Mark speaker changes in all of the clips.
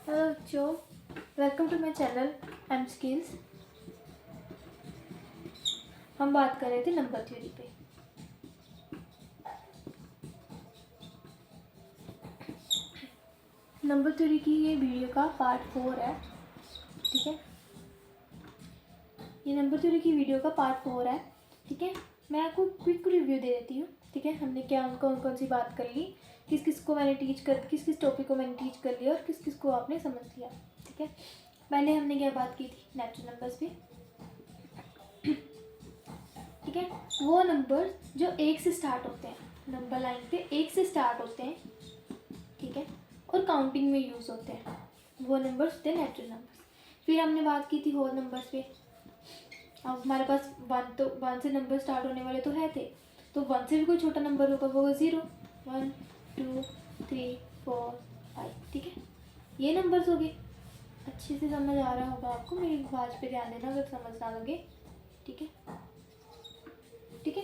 Speaker 1: Hello बच्चों, welcome to my channel M skills. हम बात कर रहे थे नंबर थ्योरी पे। नंबर थ्योरी की ये वीडियो का पार्ट 4 है, ठीक है। ये नंबर थ्योरी की वीडियो का पार्ट 4 है, ठीक है। मैं आपको क्विक रिव्यू दे देती हूँ, ठीक है। हमने क्या कौन कौन सी बात कर ली, किस किस को मैंने किस किस टॉपिक को मैंने टीच कर लिया और किस किस को आपने समझ लिया, ठीक है। पहले हमने क्या बात की थी, नेचुरल नंबर्स पे, ठीक है। वो नंबर जो 1 से स्टार्ट होते हैं, नंबर लाइन पे 1 से स्टार्ट होते हैं, ठीक है, और काउंटिंग में यूज़ होते हैं, वो नंबर्स होते हैं नेचुरल नंबर्स। फिर हमने बात की थी होल नंबर्स पे। अब हमारे पास 1 से नंबर स्टार्ट होने वाले तो है थे, तो 1 से भी कोई छोटा नंबर होगा, वो होगा 0, 1, 2, 3, 4, 5, ठीक है। ये नंबर्स हो गए। अच्छे से समझ आ रहा होगा आपको, मेरी आवाज़ पे ध्यान देना अगर समझ ना लगे, ठीक है, ठीक है।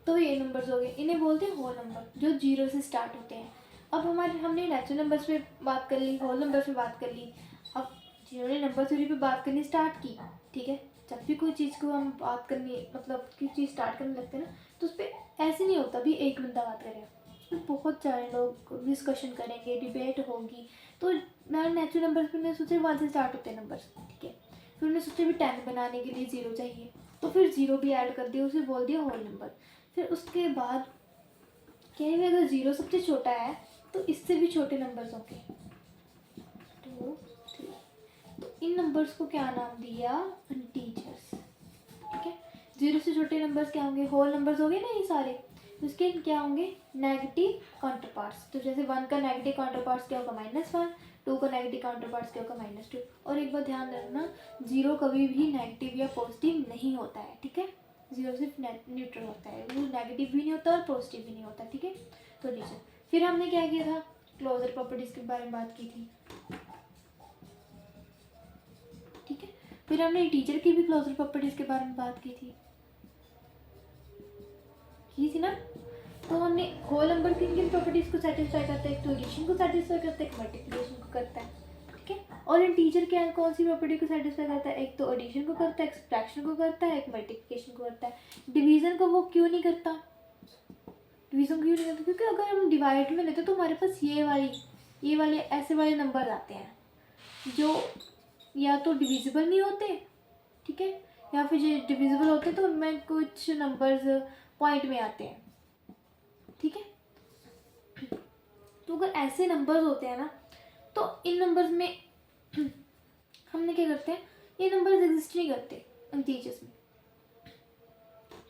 Speaker 1: तो ये नंबर्स हो गए, इन्हें बोलते हैं होल नंबर, जो 0 से स्टार्ट होते हैं। अब हमने नेचुरल नंबर्स पे बात कर ली, होल नंबर्स पे बात कर ली। अब जिन्होंने नंबर थ्योरी पे बात करनी स्टार्ट की, ठीक है, जब भी कोई चीज़ को हम बात करनी, मतलब कोई चीज़ स्टार्ट करने लगते हैं ना, तो उस पर ऐसे नहीं होता भी एक बंदा बात करेगा, उसमें बहुत सारे लोग डिस्कशन करेंगे, डिबेट होगी। तो मैं नेचुरल नंबर्स पे मैंने सोचा 1 से स्टार्ट होते हैं नंबर्स, ठीक है। फिर मैंने सोचा भी 10 बनाने के लिए 0 चाहिए, तो फिर 0 भी ऐड कर दिया, उसे बोल दिया होल नंबर। फिर उसके बाद कहीं भी अगर 0 सबसे छोटा है तो इससे भी छोटे नंबर्स होंगे, 2, 3, तो इन नंबर्स को क्या नाम दिया, इंटीजर्स, ठीक है। 0 से छोटे नंबर्स क्या होंगे, होल नंबर्स हो गए ना ये सारे, उसके क्या होंगे, नेगेटिव काउंटर पार्ट्स। तो जैसे 1 का नेगेटिव काउंटर पार्ट्स क्या होगा, -1, 2 का नेगेटिव काउंटर पार्ट्स क्या होगा, -2। और एक बार ध्यान रखना, 0 कभी भी नेगेटिव या पॉजिटिव नहीं होता है, ठीक है। 0 सिर्फ न्यूट्रल होता है, वो नेगेटिव भी नहीं होता और पॉजिटिव भी नहीं होता, ठीक है। तो नीचे फिर हमने क्या किया था, क्लोजर प्रॉपर्टीज के बारे में बात की थी, ठीक है। फिर हमने टीचर की भी क्लोजर प्रॉपर्टीज के बारे में बात की थी ना। तो हमने होल नंबर की किन प्रॉपर्टीज को सेटिस्फाई करता है, एक तो एडिशन को सेटिस्फाई करता है, एक मल्टीप्लिकेशन को करता है, ठीक है। और इंटीजर क्या कौन सी प्रॉपर्टी को सेटिस्फाई करता है, एक तो एडिशन को करता है, एक सब्ट्रैक्शन को करता है, एक मल्टीप्लिकेशन को करता है। डिवीजन को वो क्यों नहीं करता, डिवीजन क्यों नहीं करता, क्योंकि अगर हम डिवाइड में लेते तो हमारे पास ये वाले ऐसे वाले नंबर आते हैं जो या तो डिविजिबल नहीं होते, ठीक है, या फिर जो डिविजिबल होते तो उनमें कुछ नंबर्स पॉइंट में आते हैं, ठीक है। तो अगर ऐसे नंबर्स होते हैं ना, तो इन नंबर्स में हमने क्या करते हैं, ये नंबर्स एग्जिस्ट नहीं करते इंटीजर्स में,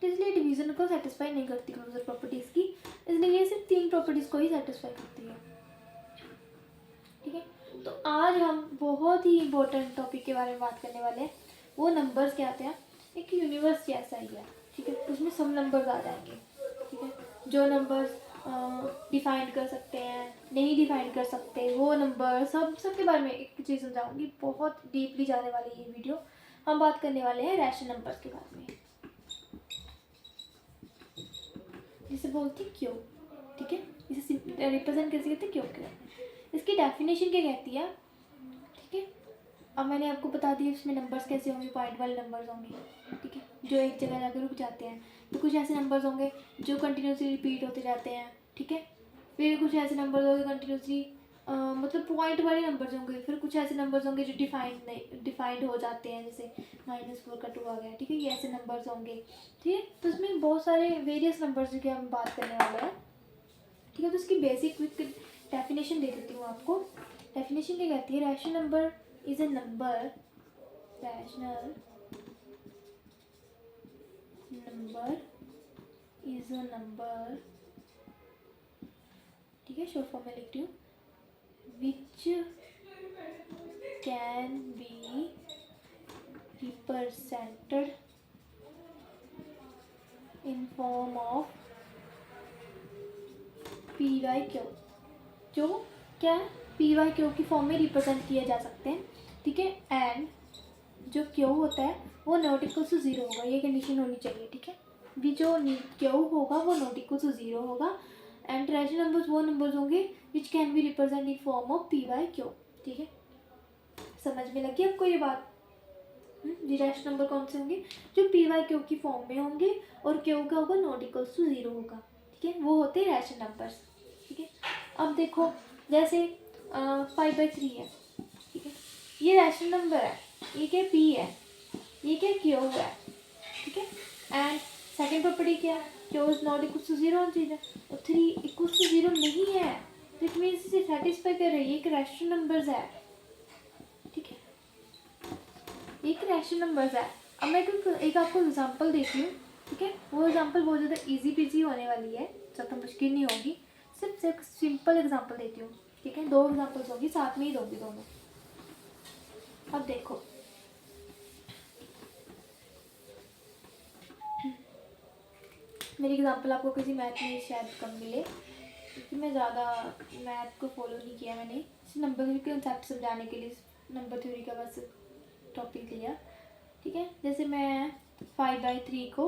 Speaker 1: तो इसलिए डिवीजन को सेटिस्फाई नहीं करती क्लोजर प्रॉपर्टीज की, इसलिए ये सिर्फ 3 प्रॉपर्टीज को ही सेटिस्फाई करती है, ठीक है। तो आज हम बहुत ही इंपॉर्टेंट टॉपिक के बारे में बात करने वाले हैं, वो नंबर्स क्या आते हैं, एक यूनिवर्स जैसा ही है, ठीक है, उसमें सब नंबर्स आ जाएंगे, ठीक है। जो नंबर्स डिफाइन कर सकते हैं, नहीं डिफाइन कर सकते, वो नंबर सबके बारे में एक चीज़ समझाऊंगी, बहुत डीपली जाने वाली ये वीडियो। हम बात करने वाले हैं रैशनल नंबर्स के बारे में, जिसे बोलते हैं क्यों, ठीक है। इसे रिप्रेजेंट कैसे करते हैं, क्यों करते हैं, इसकी डेफिनेशन क्या कहती है, ठीक है। अब मैंने आपको बता दिया इसमें नंबर्स कैसे होंगे, पॉइंट वाले नंबर्स होंगे, ठीक है, जो एक जगह जाकर रुक जाते हैं। तो कुछ ऐसे नंबर्स होंगे जो कंटिन्यूसली रिपीट होते जाते हैं, ठीक है। फिर कुछ ऐसे नंबर्स होंगे कंटिन्यूसली मतलब पॉइंट वाले नंबर्स होंगे। फिर कुछ ऐसे नंबर्स होंगे जो डिफाइंड हो जाते हैं, जैसे -4 का 2 आ गया, ठीक है, ये ऐसे नंबर्स होंगे, ठीक है। तो इसमें बहुत सारे वेरियस नंबर्स की हम बात करने वाले हैं, ठीक है। तो इसकी बेसिक क्विक डेफिनेशन दे देती हूँ आपको। डेफिनेशन क्या कहती है, rational number is a number, rational number is a number, ठीक है, शॉर्ट फॉर्म में लिखती हूँ, which can be represented in form of PY/Q, जो क्या है, PY/Q की फॉर्म में रिप्रेजेंट किए जा सकते हैं, ठीक है। एंड जो Q होता है वो नॉट इक्वल टू 0 होगा, ये कंडीशन होनी चाहिए, ठीक है। भी जो Q होगा वो नॉट इक्वल टू 0 होगा। एंड रैशनल नंबर्स वो नंबर्स होंगे which can be represent in form of PY/Q, ठीक है। समझ में लगी आपको ये बात? ये रैशनल नंबर कौन से होंगे? जो पी वाई क्यू की फॉर्म में होंगे और क्यू का होगा नॉट इक्वल्स टू 0 होगा, ठीक है, वो होते हैं रैशनल नंबर्स, ठीक है। अब देखो जैसे 5/3 है, ठीक है, ये रैशनल नंबर है, ये क्या पी है, ये क्या क्यू है, ठीक है। एंड सेकेंड प्रॉपर्टी क्या है? Q is not equals to 0 होना चाहिए, और 3 इक्वल्स टू 0 नहीं है, तो इट मीन्स इसे सेटिस्फाई कर रही है, एक रैशनल नंबर्स है, ठीक है, एक रैशनल नंबर्स है। अब मैं एक आपको एग्जांपल देती हूँ, ठीक है, वो एग्जांपल बहुत ज़्यादा इजी पीजी होने वाली है, ज़्यादा मुश्किल नहीं होगी, सिर्फ एक सिंपल एग्जांपल देती हूँ, ठीक है, 2 एग्जांपल्स होगी, साथ में ही दूंगी दोनों। अब देखो मेरी एग्जांपल आपको किसी मैथ में शायद कम मिले, क्योंकि मैं ज़्यादा मैथ को फॉलो नहीं किया मैंने, इस नंबर के कंसेप्ट समझाने के लिए नंबर थ्योरी का बस टॉपिक लिया, ठीक है। जैसे मैं 5/3 को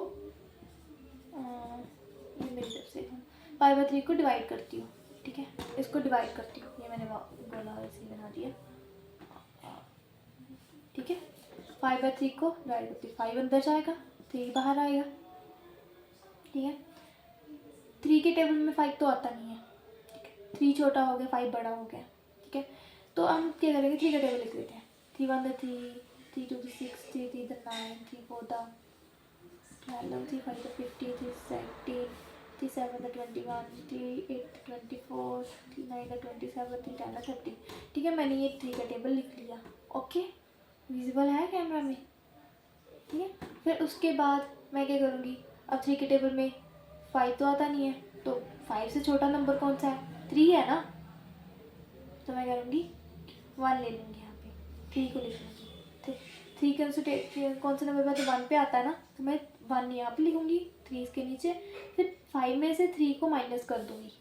Speaker 1: ये मेरी तरफ से 5/3 को डिवाइड करती हूँ, ठीक है, इसको डिवाइड करती हूँ, ये मैंने बोला ऐसे बना दिया, ठीक है। 5/3 को डिवाइड करती हूँ, 5 अंदर जाएगा, 3 बाहर आएगा, ठीक है। 3 के टेबल में 5 तो आता नहीं है, ठीक है, 3 छोटा हो गया, 5 बड़ा हो गया, ठीक है। तो हम क्या करेंगे, 3 का टेबल लिख लेते हैं, 3 1 3, 3 2 6, 3 3 9, 3 4 12, 3 5 50, 3 17, 3 7 21, 3 8 24, 3 9 27, 3 10 30, ठीक है। मैंने ये 3 का टेबल लिख लिया, ओके, विजिबल है कैमरा में, ठीक है। फिर उसके बाद मैं क्या करूँगी, अब 3 के टेबल में 5 तो आता नहीं है, तो 5 से छोटा नंबर कौन सा है, 3 है ना, तो मैं करूँगी 1 ले लूँगी, यहाँ पे 3 को लिख लूँगी, 3 कौन से नंबर पे तो 1 पे आता है ना, तो मैं 1 यहाँ पे लिखूँगी, 3 इसके नीचे, फिर 5 में से 3 को माइनस कर दूँगी,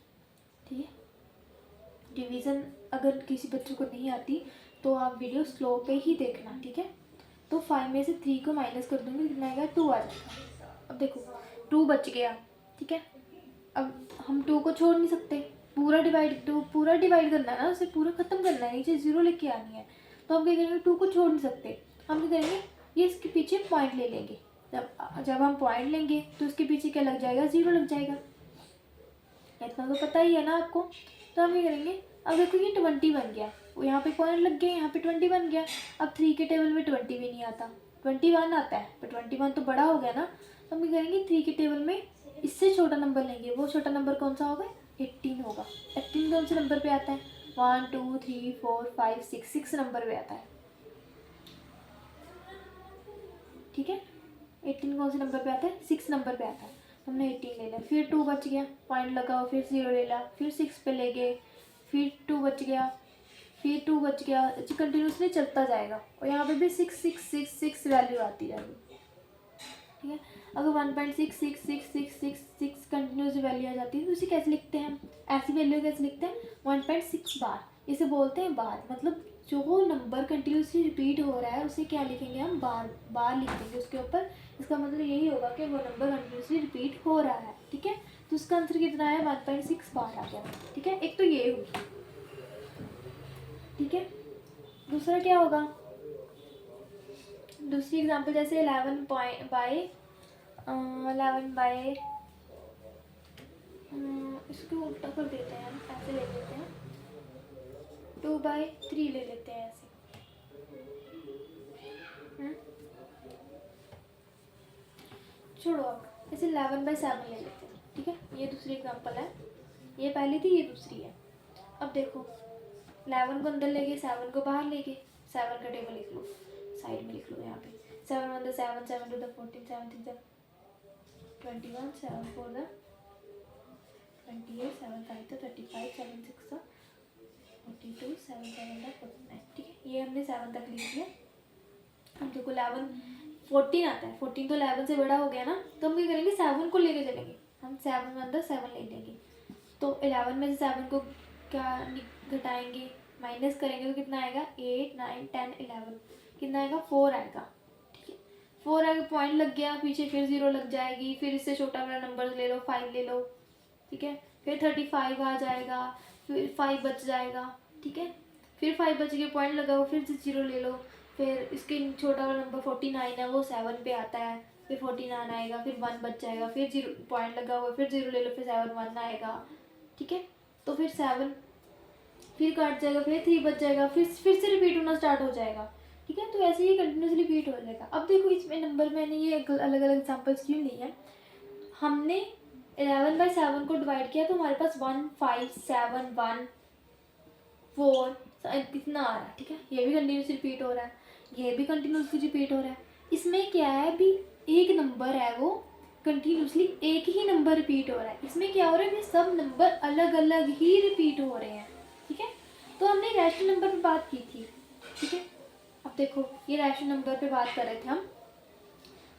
Speaker 1: ठीक है। डिवीज़न अगर किसी बच्चों को नहीं आती तो आप वीडियो स्लो पे ही देखना, ठीक है। तो 5 में से 3 को माइनस कर दूँगी, कितना आएगा, 2 आ जाएगा। अब देखो 2 बच गया, ठीक है। अब हम 2 को छोड़ नहीं सकते, पूरा डिवाइड करना है ना, उसे पूरा ख़त्म करना है, नीचे 0 लेके आनी है, तो हम क्या करेंगे, 2 को छोड़ नहीं सकते, हम क्या करेंगे, ये इसके पीछे पॉइंट ले लेंगे, जब हम पॉइंट लेंगे तो इसके पीछे क्या लग जाएगा, 0 लग जाएगा, इतना तो पता ही है ना आपको। तो हम ये करेंगे, अब देखो ये 20 बन गया, वो यहाँ पे पॉइंट लग गए, यहाँ पे 20 बन गया। अब 3 के टेबल में 20 भी नहीं आता, 21 आता है, पर 21 तो बड़ा हो गया ना, तो हम ये करेंगे 3 के टेबल में इससे छोटा नंबर लेंगे, वो छोटा नंबर कौन सा होगा, 18 होगा। 18 कौन से नंबर पे आता है, 1 2 3 4 5 6 नंबर पे आता है, ठीक है। 18 कौन से नंबर पे आता है, 6 नंबर पे आता है, हमने 18 ले लिया, फिर 2 बच गया, पॉइंट लगाओ, फिर 0 ले लिया, फिर 6 पे ले गए, फिर 2 बच गया, फिर 2 बच गया, कंटिन्यूसली चलता जाएगा, और यहाँ पे भी 6 6 6 6 वैल्यू आती जाएगी, ठीक है। अगर 1.666666 कंटिन्यूस वैल्यू आ जाती है तो उसे कैसे लिखते हैं, ऐसी वैल्यू कैसे लिखते हैं, 1.6 बार, इसे बोलते हैं बार, मतलब जो नंबर कंटिन्यूसली रिपीट हो रहा है उसे क्या लिखेंगे हम, बार बार लिख देंगे उसके ऊपर, इसका मतलब यही होगा कि वो नंबर कंटिन्यूसली रिपीट हो रहा है, ठीक है। तो उसका आंसर कितना है, 1.6 बार आ गया, ठीक है। एक तो ये हुई, ठीक है। दूसरा क्या होगा, दूसरी एग्जांपल जैसे 11 बाय इसको उल्टा कर देते हैं, ऐसे ले लेते हैं, 2/3 ले लेते हैं ऐसे, छोड़ो अब, इसे 11/7 ले लेते हैं, ठीक है। ये दूसरी एग्जांपल है, ये पहली थी, ये दूसरी है। अब देखो 11 को अंदर ले गए, 7 को बाहर ले गए, 7 का टेबल लिख लो, साइड में लिख लो यहाँ पे, 7 1 7, 7 2 14, 7 3 21, 7 4 28, 7 5 35, 7 6 42, 7 7 49, ठीक है। ये हमने 7 तक लिख दिया। हम देखो 11 14 आता है, 14 तो 11 से बड़ा हो गया ना, तो हम क्या करेंगे, 7 को लेके चलेंगे, हम 7 में अंदर 7 ले लेंगे, तो 11 में से 7 को क्या घटाएंगे, माइनस करेंगे, तो कितना आएगा, 8 9 10 11, कितना आएगा, 4 आएगा, ठीक है। 4 आगे पॉइंट लग गया, पीछे फिर 0 लग जाएगी, फिर इससे छोटा वाला नंबर ले लो, 5 ले लो, ठीक है। फिर 35 आ जाएगा, फिर 5 बच जाएगा, ठीक है। फिर 5 बच गए, पॉइंट लगाओ, फिर से 0 ले लो। फिर इसके छोटा वाला नंबर 49 है, वो 7 पे आता है, फिर 49 आएगा, फिर 1 बच जाएगा, फिर 0 पॉइंट लगा हुआ, फिर 0 ले लो, फिर 7 1 आएगा, ठीक है। तो फिर 7 फिर काट जाएगा, फिर 3 बच जाएगा, फिर से रिपीट होना स्टार्ट हो जाएगा, ठीक है। तो ऐसे ही कंटिन्यूसली रिपीट हो जाएगा। अब देखो इसमें नंबर मैंने ये अलग अलग एग्जाम्पल्स क्यों ली है, हमने 11/7 को डिवाइड किया तो हमारे पास 1 5 7 1 4 कितना आ रहा है, ठीक है। ये भी कंटिन्यूसली रिपीट हो रहा है, ये भी कंटिन्यूसली रिपीट हो रहा है। इसमें क्या है, भी एक नंबर है वो कंटिन्यूसली एक ही नंबर रिपीट हो रहा है। इसमें क्या हो रहा है कि सब नंबर अलग अलग ही रिपीट हो रहे हैं, ठीक है। तो हमने रैशनल नंबर पे बात की थी, ठीक है। अब देखो ये रैशनल नंबर पे बात कर रहे थे हम।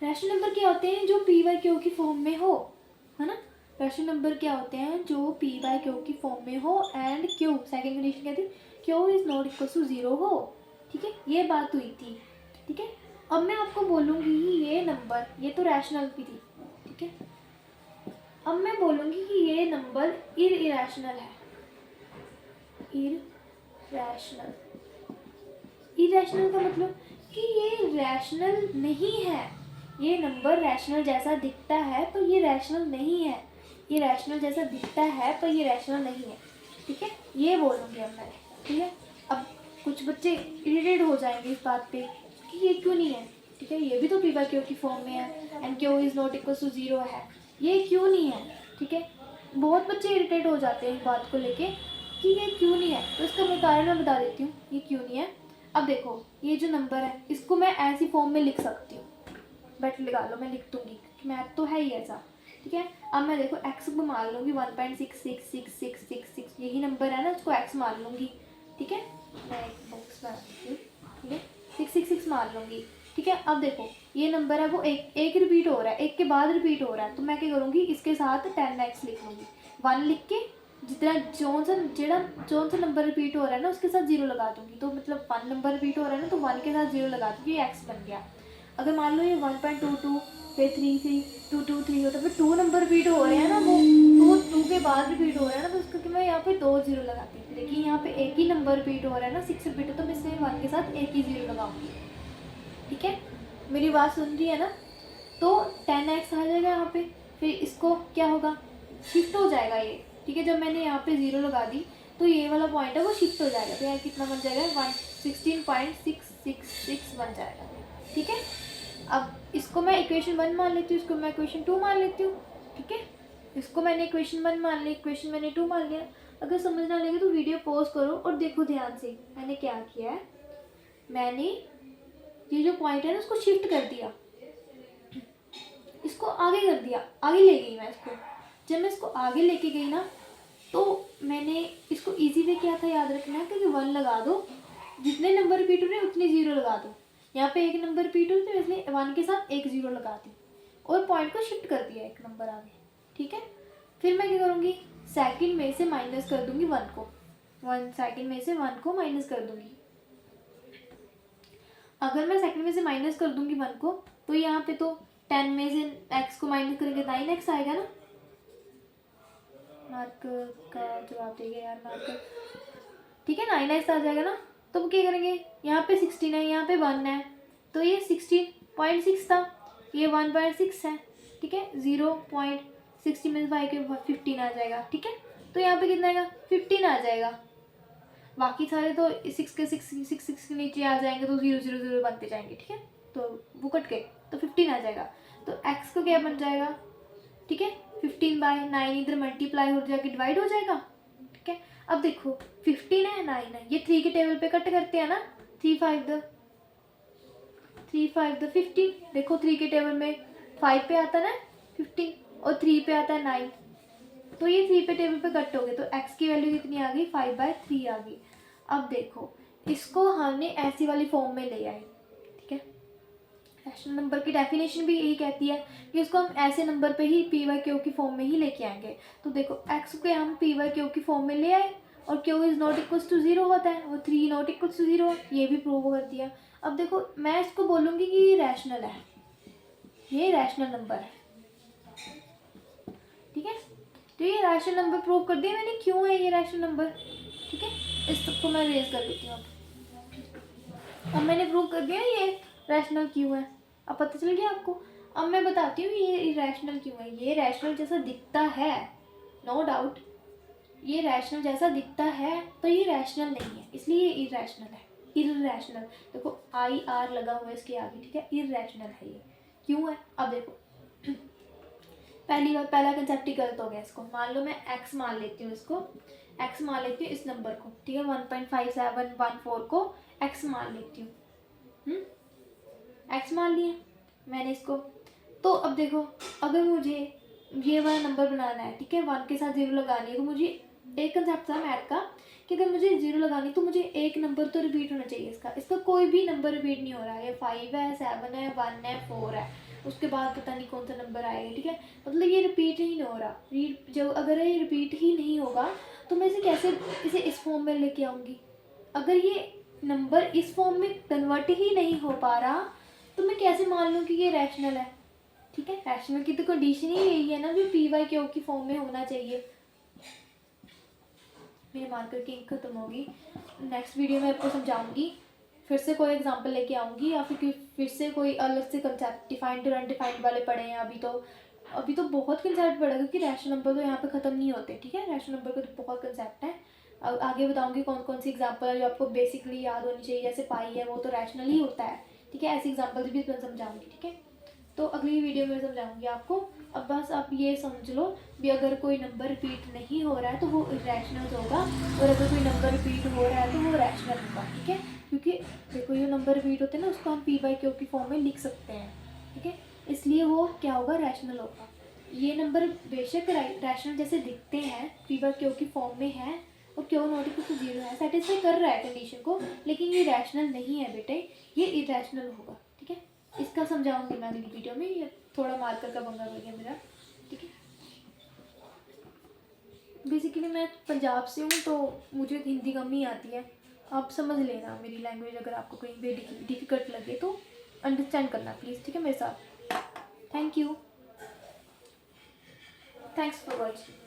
Speaker 1: रैशनल नंबर क्या होते हैं, जो p/q की फॉर्म में हो, है ना। रैशनल नंबर क्या होते हैं, जो p/q की फॉर्म में हो एंड q, सेकंड कंडीशन क्या थी, q is not equal to 0 हो, ठीक है। ये बात हुई थी, ठीक है। अब मैं आपको बोलूँगी ये नंबर, ये तो रैशनल की थी, ठीक है। अब मैं बोलूँगी कि ये नंबर इरेशनल है, इरेशनल। इरेशनल का मतलब कि ये रैशनल नहीं है, ये नंबर रैशनल जैसा दिखता है पर ये रैशनल नहीं है, ये रैशनल जैसा दिखता है पर ये रैशनल नहीं है, ठीक है। ये बोलूँगी अब मैं, ठीक है। अब कुछ बच्चे इरिटेट हो जाएंगे इस बात पे कि ये क्यों नहीं है, ठीक है। ये भी तो p/q की फॉर्म में है and q is not equal to 0 है, ये क्यों नहीं है, ठीक है। बहुत बच्चे इरिटेट हो जाते हैं इस बात को लेके कि ये क्यों नहीं है। तो इसका मैं कारण मैं बता देती हूँ ये क्यों नहीं है। अब देखो ये जो नंबर है इसको मैं ऐसी फॉर्म में लिख सकती हूँ, बैट लगा लो, मैं लिख दूँगी कि मैथ तो है ही ऐसा, ठीक है। अब मैं देखो x को मान लूँगी 1.66666, यही नंबर है ना, इसको x मान लूँगी, ठीक है। मैं एक बॉक्स बनाती हूँ, ठीक है, 666 मान लूँगी, ठीक है। अब देखो ये नंबर है वो एक रिपीट हो रहा है, एक के बाद रिपीट हो रहा है, तो मैं क्या करूँगी, इसके साथ 10x लिख लूँगी, 1 लिख के जितना जोन सा नंबर रिपीट हो रहा है ना उसके साथ 0 लगा दूँगी। तो मतलब 1 नंबर रिपीट हो रहा है ना, तो 1 के साथ 0 लगा दूँगी, ये x बन गया। अगर मान लो ये 1.22 फिर 3 होता है, फिर 2 नंबर रिपीट हो रहे हैं ना, वो तो वो 2 के बाद रिपीट हो रहा है ना, तो उसका कि मैं यहाँ पे 2 0 लगाती हूँ। देखिए यहाँ पे एक ही नंबर रिपीट हो रहा है ना, 6 रिपीट हो, तो मैं इसमें 1 के साथ एक ही 0 लगाऊंगी, ठीक है। मेरी बात सुन रही है ना। तो 10x आ जाएगा यहाँ पे, फिर इसको क्या होगा, शिफ्ट हो जाएगा ये, ठीक है। जब मैंने यहाँ पे 0 लगा दी तो ये वाला पॉइंट है वो शिफ्ट हो जाएगा, तो यहाँ कितना बन जाएगा 16.666 बन जाएगा, ठीक है। अब इसको मैं इक्वेशन 1 मान लेती हूँ, इसको मैं इक्वेशन 2 मान लेती हूँ, ठीक है। इसको मैंने इक्वेशन 1 मान लिया, इक्वेशन मैंने 2 मान लिया। अगर समझ ना लगे तो वीडियो पॉज करो और देखो ध्यान से मैंने क्या किया है। मैंने ये जो पॉइंट है ना उसको शिफ्ट कर दिया, इसको आगे कर दिया, आगे ले गई मैं इसको। जब मैं इसको आगे लेके गई ना तो मैंने इसको इजी वे क्या था याद रखना है कि 1 लगा दो, जितने नंबर रिपीट हो रहे हैं उतने 0 लगा दो। यहाँ पे एक नंबर रिपीट हो रही है तो इसलिए 1 के साथ एक 0 लगा दी और पॉइंट को शिफ्ट कर दिया एक नंबर आगे, ठीक है। फिर मैं क्या करूँगी, सेकंड में से माइनस कर दूंगी 1 को, 1 सेकंड में से 1 को माइनस कर दूंगी। अगर मैं सेकंड में से माइनस कर दूंगी 1 को तो यहाँ पे तो 10 में से x को माइनस करेंगे 9x आएगा ना। मार्क का जवाब देगा यार, मार्क, ठीक है, 9x आ जाएगा ना। तो क्या करेंगे, यहाँ पे 16 है, यहाँ पे 1 है, तो ये 16.6 था, ये 1.6 है, ठीक है। 0.60 में 5 के 15 आ जाएगा, ठीक है। तो यहाँ पे कितना आएगा, 15 आ जाएगा। बाकी सारे तो 6 के नीचे आ जाएंगे तो 0 0 0 बनते जाएंगे, ठीक है। तो वो कट गए तो 15 आ जाएगा। तो x को क्या बन जाएगा, ठीक है, 15/9 इधर मल्टीप्लाई हो जाके डिवाइड हो जाएगा, ठीक है। अब देखो 15 है 9 है, ये 3 के टेबल पे कट करते हैं ना, 3 5 द 15। देखो 3 के टेबल में 5 पे आता है ना 15 और 3 पे आता है 9, तो ये 3 पे टेबल पे कट हो गए, तो x की वैल्यू कितनी आ गई, 5/3 आ गई। अब देखो इसको हमने ऐसी वाली फॉर्म में ले आए, ठीक है। रैशनल नंबर की डेफिनेशन भी यही कहती है कि उसको हम ऐसे नंबर पे ही p/q की फॉर्म में ही लेके आएंगे। तो देखो x को हम p/q की फॉर्म में ले आए और q is not equals to 0 होता है, वो 3 नॉट इक्वल्स टू 0, ये भी प्रूव कर दिया। अब देखो मैं इसको बोलूँगी कि ये रैशनल है, ये रैशनल नंबर है, ठीक है। तो ये रैशनल नंबर प्रूव कर दिया मैंने, क्यों है ये रैशनल नंबर, ठीक है। इस सबको मैं रेज कर देती हूँ। अब मैंने प्रूव कर दिया ये रैशनल क्यों है, अब पता चल गया आपको। अब मैं बताती हूँ ये इरेशनल क्यों है। ये रैशनल जैसा दिखता है, नो डाउट ये रैशनल जैसा दिखता है, पर ये रैशनल नहीं है, इसलिए ये इरेशनल है। इररैशनल, देखो आई आर लगा हुआ है इसके आगे, ठीक है, इररैशनल है ये। क्यों है, अब देखो पहली बार पहला कंसेप्ट ही गलत हो गया। इसको मान लो मैं x मान लेती हूँ, इसको x मान लेती हूँ, इस नंबर को, ठीक है, 1.5714 को x मान लेती हूँ। x मान लिया मैंने इसको। तो अब देखो, अगर मुझे ये वाला नंबर बनाना है, ठीक है, 1 के साथ 0 लगानी है, तो मुझे एक कंसेप्ट था मैथ का कि अगर मुझे 0 लगानी तो मुझे एक नंबर तो रिपीट होना चाहिए। इसका कोई भी नंबर रिपीट नहीं हो रहा है। ये 5 है, 7 है, 1 है, 4 है, उसके बाद पता नहीं कौन सा नंबर आएगा, ठीक है, मतलब ये रिपीट ही नहीं हो रहा। जब अगर ये रिपीट ही नहीं होगा तो मैं इसे इस फॉर्म में लेके आऊँगी। अगर ये नंबर इस फॉर्म में कन्वर्ट ही नहीं हो पा रहा तो मैं कैसे मान लूँ कि ये रैशनल है। ठीक है, रैशनल की तो कंडीशन ही यही है ना, जो पी वाई क्यू की फॉर्म में होना चाहिए। मेरे मार्कर की इंक खत्म होगी, नेक्स्ट वीडियो में आपको समझाऊंगी, फिर से कोई एग्जांपल लेके आऊँगी, या फिर से कोई अलग से कंसेप्ट डिफाइंड और अनडिफाइंड वाले पढ़े हैं। अभी तो बहुत कंसेप्ट पढ़ा, क्योंकि रैशनल नंबर तो यहाँ पे ख़त्म नहीं होते। ठीक है, रैशनल नंबर का तो बहुत कंसेप्ट है। अब आगे बताऊँगी कौन कौन सी एग्जाम्पल है जो आपको बेसिकली याद होनी चाहिए। जैसे पाई है, वो तो रैशनल ही होता है, ठीक है, ऐसे एग्जाम्पल भी मैं समझाऊँगी। ठीक है, तो अगली वीडियो में समझाऊंगी आपको। अब बस आप ये समझ लो भी, अगर कोई नंबर रिपीट नहीं हो रहा है तो वो इरेशनल होगा, और अगर कोई नंबर रिपीट हो रहा है तो वो रैशनल होगा। ठीक है, क्योंकि देखो ये नंबर रिपीट होते हैं ना, उसको हम पी बाई क्यू की फॉर्म में लिख सकते हैं। ठीक है, इसलिए वो क्या होगा, रैशनल होगा। ये नंबर बेशक रैशनल जैसे दिखते हैं, पी बाई क्यू की फॉर्म में है और क्यू नॉट इक्वल टू 0 है, सेटिस्फाई कर रहा है कंडीशन को, लेकिन ये रैशनल नहीं है बेटे, ये इरेशनल होगा। ठीक है, इसका समझाऊंगी मैं अगली वीडियो में। ये थोड़ा मार्कर का पंगा हो गया मेरा। ठीक है, बेसिकली मैं पंजाब से हूँ तो मुझे हिंदी कम ही आती है, आप समझ लेना मेरी लैंग्वेज। अगर आपको कहीं भी डिफ़िकल्ट लगे तो अंडरस्टैंड करना प्लीज़। ठीक है, मेरे साथ। Thank you, thanks for watching.